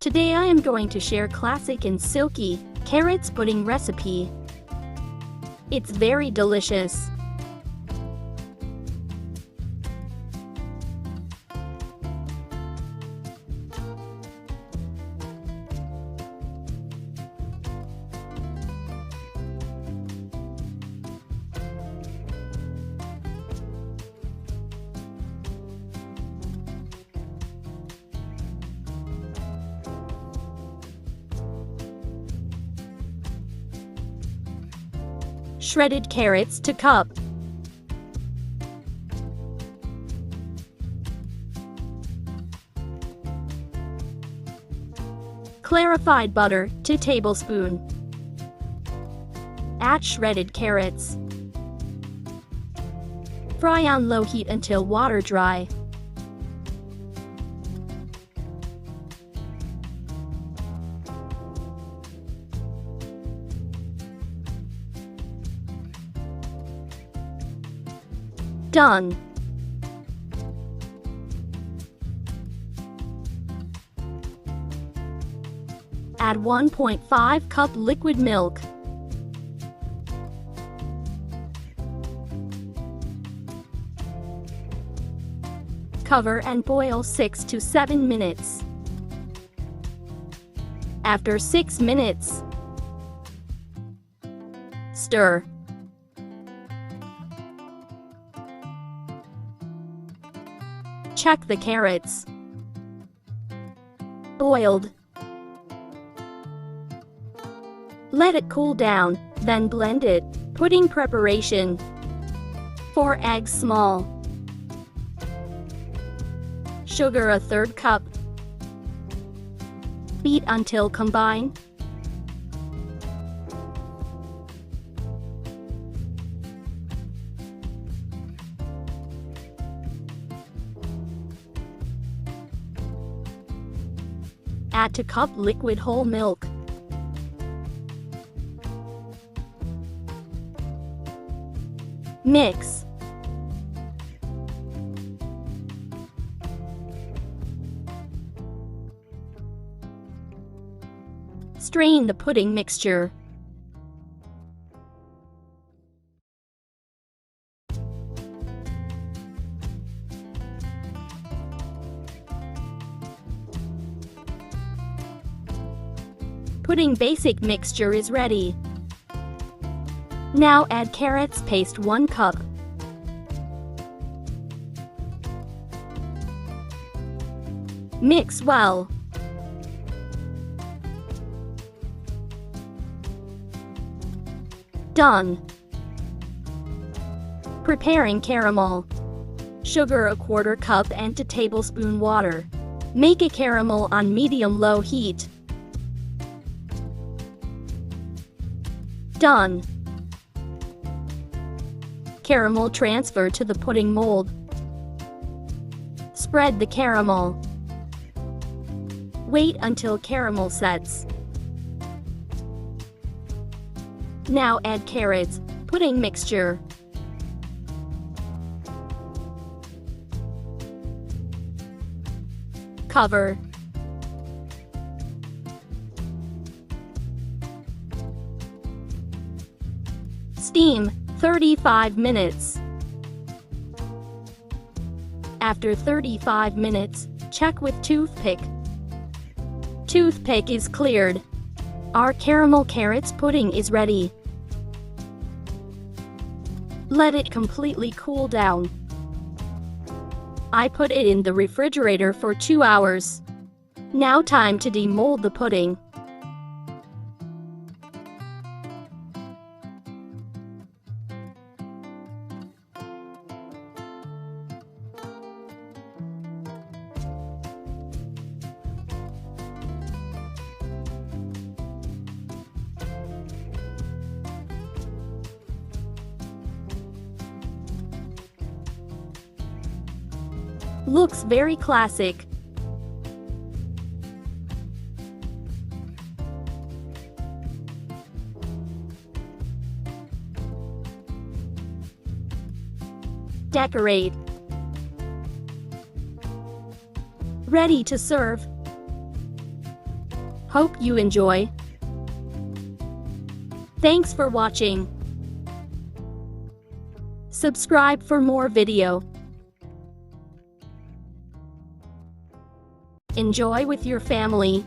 Today I am going to share classic and silky carrots pudding recipe. It's very delicious. Shredded carrots to cup. Clarified butter to tablespoon. Add shredded carrots. Fry on low heat until water dry. Done. Add 1.5 cup liquid milk. Cover and boil 6 to 7 minutes. After 6 minutes, stir. Check the carrots. Boiled. Let it cool down, then blend it. Pudding preparation. 4 eggs small. Sugar 1/3 cup. Beat until combined. Add to cup liquid whole milk. Mix. Strain the pudding mixture. Pudding basic mixture is ready. Now add carrots paste 1 cup. Mix well. Done. Preparing caramel. Sugar 1/4 cup and 2 tablespoon water. Make a caramel on medium-low heat. Done. Caramel transfer to the pudding mold. Spread the caramel. Wait until caramel sets. Now add carrots, pudding mixture. Cover. Steam 35 minutes. After 35 minutes, check with toothpick. Toothpick is cleared. Our caramel carrots pudding is ready. Let it completely cool down. I put it in the refrigerator for 2 hours. Now time to demold the pudding. Looks very classic. Decorate. Ready to serve. Hope you enjoy. Thanks for watching. Subscribe for more video. Enjoy with your family.